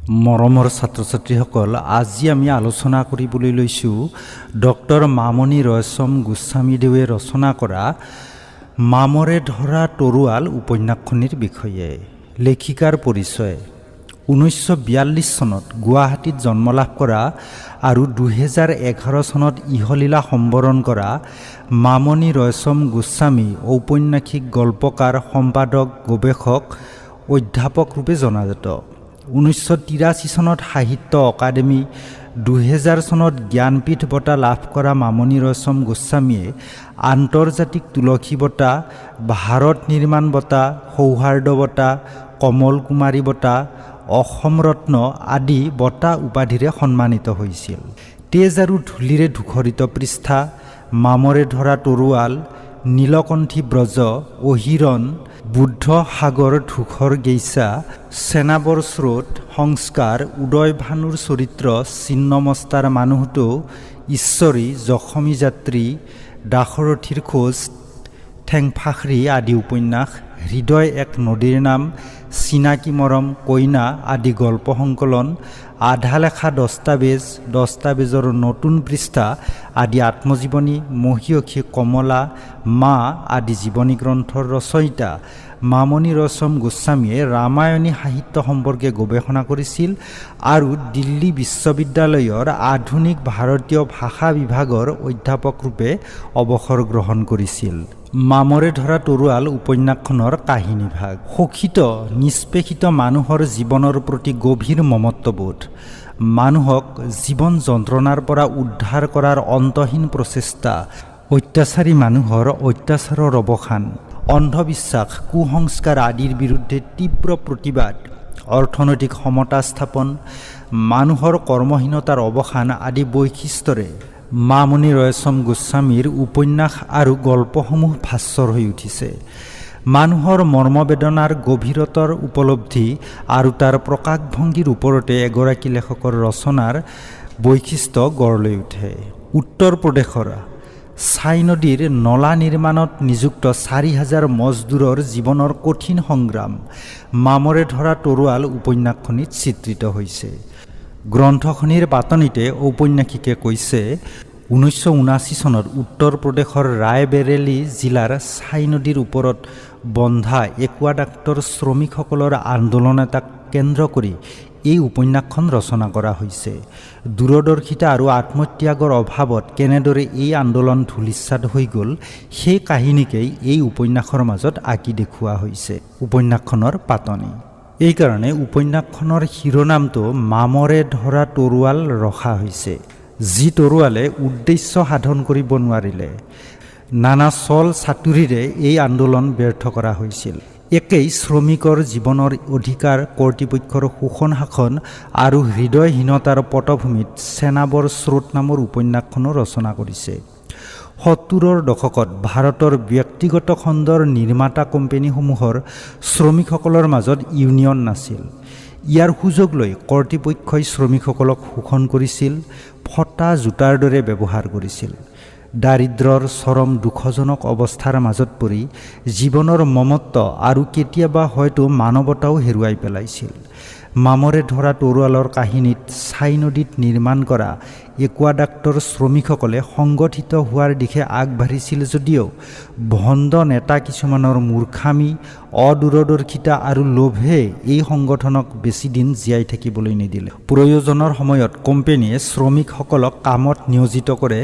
মৰমৰ ছাত্ৰ ছাত্ৰীসকল, আজি আমি আলোচনা কৰিবলৈ লৈছোঁ ডক্টৰ মামণি ৰয়ছম গোস্বামীদেৱে ৰচনা কৰা মামৰে ধৰা তৰোৱাল উপন্যাসখনিৰ বিষয়ে। লেখিকাৰ পৰিচয়: 1942 চনত গুৱাহাটীত জন্মলাভ কৰা আৰু 2011 চনত ইহলীলা সম্বৰণ কৰা মামণি ৰয়ছম গোস্বামী ঔপন্যাসিক, গল্পকাৰ, সম্পাদক, গৱেষক, অধ্যাপক ৰূপে জনাজাত। 1983 চনত সাহিত্য অকাডেমি, 2000 চনত জ্ঞানপীঠ বঁটা লাভ কৰা মামণি ৰয়ছম গোস্বামীয়ে আন্তৰ্জাতিক তুলসী বঁটা, ভাৰত নিৰ্মাণ বঁটা, সৌহাৰ্দ্য বঁটা, কমল কুমাৰী বঁটা, অসম ৰত্ন আদি বঁটা উপাধিৰে সন্মানিত হৈছিল। তেজ আৰু ধূলিৰে ধূসৰিত পৃষ্ঠা, মামৰে ধৰা তৰোৱাল, নীলকণ্ঠী ব্ৰজ, অহিৰণ, বুদ্ধ সাগৰ, ধূসৰ গেইছা, চেনাবৰ স্ৰোত, সংস্কাৰ, উদয় ভানুৰ চৰিত্ৰ, ছিন্নমস্তাৰ মানুহটো, ঈশ্বৰী, জখমী যাত্ৰী, দাশৰথীৰ খোজ, ঠেংফাখৰি আদি উপন্যাস, হৃদয় এক নদীৰ নাম, চিনাকি মৰম, কইনা আদি গল্প সংকলন, আধা লেখা দস্তাবেজ, দস্তাবেজৰ নতুন পৃষ্ঠা আদি আত্মজীৱনী, মহীয়সী কমলা, মা আদি জীৱনী গ্ৰন্থৰ ৰচয়িতা মামণি ৰয়ছম গোস্বামীয়ে ৰামায়ণী সাহিত্য সম্পৰ্কে গৱেষণা কৰিছিল আৰু দিল্লী বিশ্ববিদ্যালয়ৰ আধুনিক ভাৰতীয় ভাষা বিভাগৰ অধ্যাপক ৰূপে অৱসৰ গ্ৰহণ কৰিছিল। মামৰে ধৰা তৰোৱাল উপন্যাসখনৰ কাহিনী ভাগ: শোষিত নিষ্পেষিত মানুহৰ জীৱনৰ প্ৰতি গভীৰ মমত্ববোধ, মানুহক জীৱন যন্ত্ৰণাৰ পৰা উদ্ধাৰ কৰাৰ অন্তহীন প্ৰচেষ্টা, অত্যাচাৰী মানুহৰ অত্যাচাৰৰ অৱসান, অন্ধবিশ্বাস, কুসংস্কাৰ আদিৰ বিৰুদ্ধে তীব্ৰ প্ৰতিবাদ, অৰ্থনৈতিক সমতা স্থাপন, মানুহৰ কৰ্মহীনতাৰ অৱসান আদি বৈশিষ্ট্যৰে মামণি ৰয়ছম গোস্বামীৰ উপন্যাস আৰু গল্পসমূহ ভাস্বৰ হৈ উঠিছে। মানুহৰ মৰ্মবেদনাৰ গভীৰতাৰ উপলব্ধি আৰু তাৰ প্ৰকাশভংগীৰ ওপৰতে এগৰাকী লেখকৰ ৰচনাৰ বৈশিষ্ট্য গঢ় লৈ উঠে। উত্তৰ প্ৰদেশৰ ছাই নদীৰ নলা নিৰ্মাণত নিযুক্ত 4000 মজদুৰৰ জীৱনৰ কঠিন সংগ্ৰাম মামৰে ধৰা তৰোৱাল উপন্যাসখনিত চিত্ৰিত হৈছে। গ্ৰন্থখনিৰ পাতনিতে ঔপন্যাসিকে কৈছে, 1979 চনত উত্তৰ প্ৰদেশৰ ৰায়বেৰেলী জিলাৰ ছাই নদীৰ ওপৰত বন্ধা একুৱাডাক্টৰ শ্ৰমিকসকলৰ আন্দোলন এটাক কেন্দ্ৰ কৰি এই উপন্যাসখন ৰচনা কৰা হৈছে। দূৰদৰ্শিতা আৰু আত্মত্যাগৰ অভাৱত কেনেদৰে এই আন্দোলন ধূলিসাৎ হৈ গ'ল, সেই কাহিনীকেই এই উপন্যাসৰ মাজত আঁকি দেখুওৱা হৈছে উপন্যাসখনৰ পাতনি। এইকাৰণে উপন্যাসখনৰ শিৰোনামটো মামৰে ধৰা তৰোৱাল ৰখা হৈছে। যি তৰোৱালে উদ্দেশ্য সাধন কৰিব নোৱাৰিলে, নানা চল চাতুৰিৰে এই আন্দোলন ব্যৰ্থ কৰা হৈছিল। একেই শ্ৰমিকৰ জীৱনৰ অধিকাৰ, কৰ্তৃপক্ষৰ শোষণ শাসন আৰু হৃদয়হীনতাৰ পটভূমিত চেনাবৰ স্ৰোত নামৰ উপন্যাসখনো ৰচনা কৰিছে। 70ৰ দশকত ভাৰতৰ ব্যক্তিগত খণ্ডৰ নিৰ্মাতা কোম্পানীসমূহৰ শ্ৰমিকসকলৰ মাজত ইউনিয়ন নাছিল। ইয়াৰ সুযোগ লৈ কৰ্তৃপক্ষই শ্ৰমিকসকলক শোষণ কৰিছিল, ফটা জোতাৰ দৰে ব্যৱহাৰ কৰিছিল। দাৰিদ্ৰৰ চৰম দুখজনক অৱস্থাৰ মাজত পৰি জীৱনৰ মমত্ব আৰু কেতিয়াবা হয়তো মানৱতাও হেৰুৱাই পেলাইছিল। মামৰে ধৰা তৰোৱালৰ কাহিনীত ছাই নদীত নিৰ্মাণ কৰা একুৱাডাক্টৰ শ্ৰমিকসকলে সংগঠিত হোৱাৰ দিশে আগবাঢ়িছিল যদিও ভণ্ড নেতা কিছুমানৰ মূৰ্খামি, অদূৰদৰ্শিতা আৰু লোভে এই সংগঠনক বেছিদিন জীয়াই থাকিবলৈ নিদিলে। প্ৰয়োজনৰ সময়ত কোম্পানীয়ে শ্ৰমিকসকলক কামত নিয়োজিত কৰে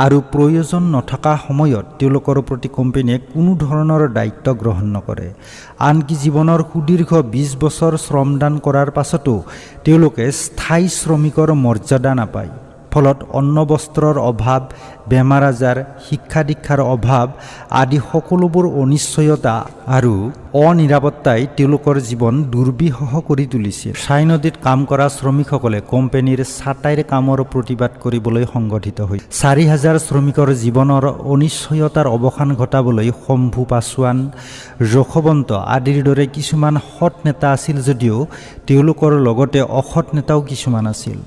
আৰু প্ৰয়োজন নথকা সময়ত তেওঁলোকৰ প্ৰতি কোম্পানীয়ে কোনো ধৰণৰ দায়িত্ব গ্ৰহণ নকৰে। আনকি জীৱনৰ সুদীৰ্ঘ 20 বছৰ শ্ৰমদান কৰাৰ পাছতো তেওঁলোকে স্থায়ী শ্ৰমিকৰ মৰ্যাদা নাপায়। ফলত অন্ন বস্ত্ৰৰ অভাৱ, বেমাৰ আজাৰ, শিক্ষা দীক্ষাৰ অভাৱ আদি সকলোবোৰ অনিশ্চয়তা আৰু অনিৰাপত্তাই তেওঁলোকৰ জীৱন দুৰ্বিষহ কৰি তুলিছিল। ছাই নদীত কাম কৰা শ্ৰমিকসকলে কোম্পানীৰ ছাটাইৰ কামৰ প্ৰতিবাদ কৰিবলৈ সংগঠিত হৈ 4000 শ্ৰমিকৰ জীৱনৰ অনিশ্চয়তাৰ অৱসান ঘটাবলৈ শম্ভু পাছোৱান, যশৱন্ত আদিৰ দৰে কিছুমান সৎ নেতা আছিল যদিও তেওঁলোকৰ লগতে অসৎ নেতাও কিছুমান আছিল।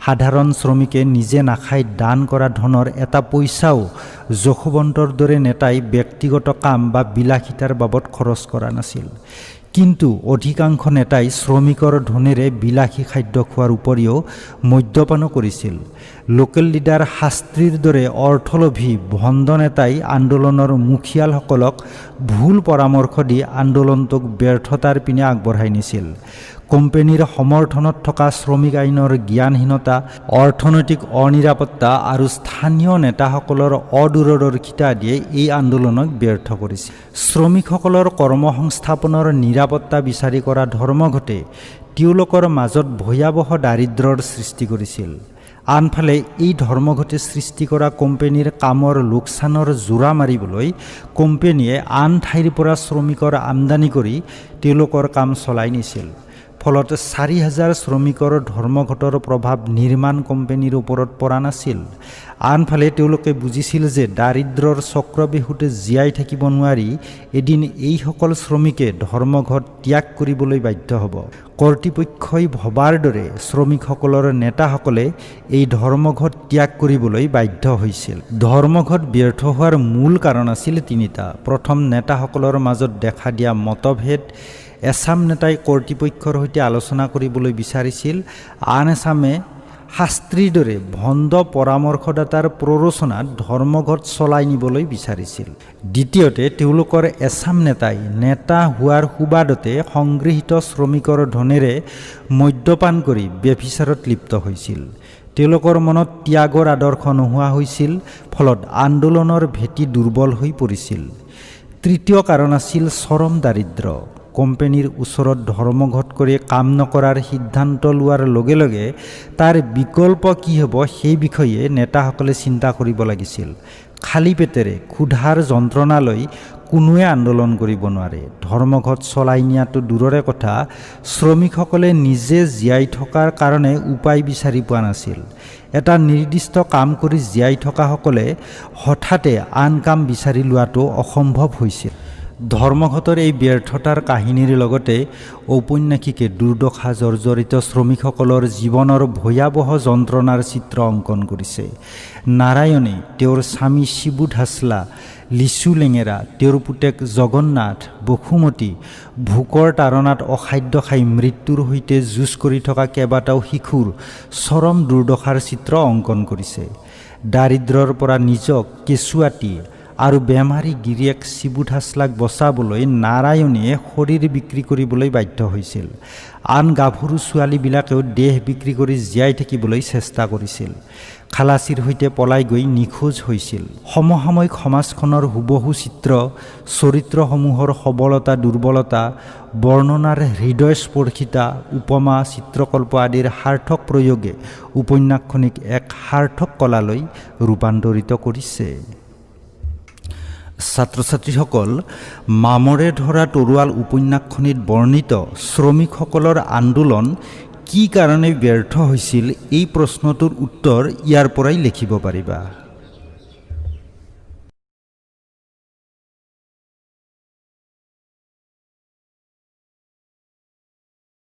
সাধাৰণ শ্ৰমিকে নিজে নাখাই দান কৰা ধনৰ এটা পইচাও যশৱন্তৰ দৰে নেতাই ব্যক্তিগত কাম বা বিলাসিতাৰ বাবদ খৰচ কৰা নাছিল। কিন্তু অধিকাংশ নেতাই শ্ৰমিকৰ ধনেৰে বিলাসী খাদ্য খোৱাৰ উপৰিও মদ্যপানো কৰিছিল। লোকেল লিডাৰ শাস্ত্ৰীৰ দৰে অৰ্থলোভী ভণ্ড নেতাই আন্দোলনৰ মুখিয়ালসকলক ভুল পৰামৰ্শ দি আন্দোলনটোক ব্যৰ্থতাৰ পিনে আগবঢ়াই নিছিল। কোম্পানীৰ সমৰ্থনত থকা শ্ৰমিক আইনৰ জ্ঞানহীনতা, অৰ্থনৈতিক অনিৰাপত্তা আৰু স্থানীয় নেতাসকলৰ অদূৰদৰ্শিতা আদিয়ে এই আন্দোলনক ব্যৰ্থ কৰিছিল। শ্ৰমিকসকলৰ কৰ্মসংস্থাপনৰ নিৰাপত্তা বিচাৰি কৰা ধৰ্মঘটে তেওঁলোকৰ মাজত ভয়াৱহ দাৰিদ্ৰৰ সৃষ্টি কৰিছিল। আনফালে এই ধৰ্মঘটে সৃষ্টি কৰা কোম্পানীৰ কামৰ লোকচানৰ জোৰা মাৰিবলৈ কোম্পানীয়ে আন ঠাইৰ পৰা শ্ৰমিকৰ আমদানি কৰি তেওঁলোকৰ কাম চলাই নিছিল। ফলত ৪,০০০ শ্ৰমিকৰ ধৰ্মঘটৰ প্ৰভাৱ নিৰ্মাণ কোম্পানীৰ ওপৰত পৰা নাছিল। আনফালে তেওঁলোকে বুজিছিল যে দাৰিদ্ৰৰ চক্ৰবেহুতে জীয়াই থাকিব নোৱাৰি এদিন এইসকল শ্ৰমিকে ধৰ্মঘট ত্যাগ কৰিবলৈ বাধ্য হ'ব। কৰ্তৃপক্ষই ভবাৰ দৰে শ্ৰমিকসকলৰ নেতাসকলে এই ধৰ্মঘট ত্যাগ কৰিবলৈ বাধ্য হৈছিল। ধৰ্মঘট ব্যৰ্থ হোৱাৰ মূল কাৰণ আছিল তিনিটা। প্ৰথম, নেতাসকলৰ মাজত দেখা দিয়া মতভেদ। এছাম নেতাই কৰ্তৃপক্ষৰ সৈতে আলোচনা কৰিবলৈ বিচাৰিছিল, আন এছামে শাস্ত্ৰীৰ দৰে ভণ্ড পৰামৰ্শদাতাৰ প্ৰৰোচনাত ধৰ্মঘট চলাই নিবলৈ বিচাৰিছিল। দ্বিতীয়তে, তেওঁলোকৰ এছাম নেতাই নেতা হোৱাৰ সুবাদতে সংগৃহীত শ্ৰমিকৰ ধনেৰে মদ্যপান কৰি ব্যভিচাৰত লিপ্ত হৈছিল। তেওঁলোকৰ মনত ত্যাগৰ আদৰ্শ নোহোৱা হৈছিল, ফলত আন্দোলনৰ ভেটি দুৰ্বল হৈ পৰিছিল। তৃতীয় কাৰণ আছিল চৰম দাৰিদ্ৰ। কোম্পানীৰ ওচৰত ধৰ্মঘট কৰি কাম নকৰাৰ সিদ্ধান্ত লোৱাৰ লগে লগে তাৰ বিকল্প কি হ'ব সেই বিষয়ে নেতাসকলে চিন্তা কৰিব লাগিছিল। খালী পেটেৰে ক্ষুধাৰ যন্ত্ৰণালৈ কোনোৱে আন্দোলন কৰিব নোৱাৰে। ধৰ্মঘট চলাই নিয়াটো দূৰৰে কথা, শ্ৰমিকসকলে নিজে জীয়াই থকাৰ কাৰণে উপায় বিচাৰি পোৱা নাছিল। এটা নিৰ্দিষ্ট কাম কৰি জীয়াই থকাসকলে হঠাতে আন কাম বিচাৰি লোৱাটো অসম্ভৱ হৈছিল। ধৰ্মঘটৰ এই ব্যৰ্থতাৰ কাহিনীৰ লগতে ঔপন্যাসিকে দুৰ্দশা জৰ্জৰিত শ্ৰমিকসকলৰ জীৱনৰ ভয়াৱহ যন্ত্ৰণাৰ চিত্ৰ অংকন কৰিছে। নাৰায়ণে তেওঁৰ স্বামী শিবু ধাচলা, লিচু লেঙেৰা, তেওঁৰ পুতেক জগন্নাথ, বসুমতী, ভোকৰ তাৰণাত অখাদ্য খাই মৃত্যুৰ সৈতে যুঁজ কৰি থকা কেইবাটাও শিশুৰ চৰম দুৰ্দশাৰ চিত্ৰ অংকন কৰিছে। দাৰিদ্ৰৰ পৰা নিজক, কেঁচুৱাতী আৰু বেমাৰী গিৰিয়েক শিবু ধাচলাক বচাবলৈ নাৰায়ণে শৰীৰ বিক্ৰী কৰিবলৈ বাধ্য হৈছিল। আন গাভৰু ছোৱালীবিলাকেও দেহ বিক্ৰী কৰি জীয়াই থাকিবলৈ চেষ্টা কৰিছিল। খালাচীৰ সৈতে পলাই গৈ নিখোজ হৈছিল। সমসাময়িক সমাজখনৰ হুবহু চিত্ৰ, চৰিত্ৰসমূহৰ সবলতা দুৰ্বলতা, বৰ্ণনাৰ হৃদয়স্পৰ্শিতা, উপমা, চিত্ৰকল্প আদিৰ সাৰ্থক প্ৰয়োগে উপন্যাসখনিক এক সাৰ্থক কলালৈ ৰূপান্তৰিত কৰিছে। ছাত্ৰ ছাত্ৰীসকল, মামৰে ধৰা তৰোৱাল উপন্যাসখনিত বৰ্ণিত শ্ৰমিকসকলৰ আন্দোলন কি কাৰণে ব্যৰ্থ হৈছিল এই প্ৰশ্নটোৰ উত্তৰ ইয়াৰ পৰাই লিখিব পাৰিবা।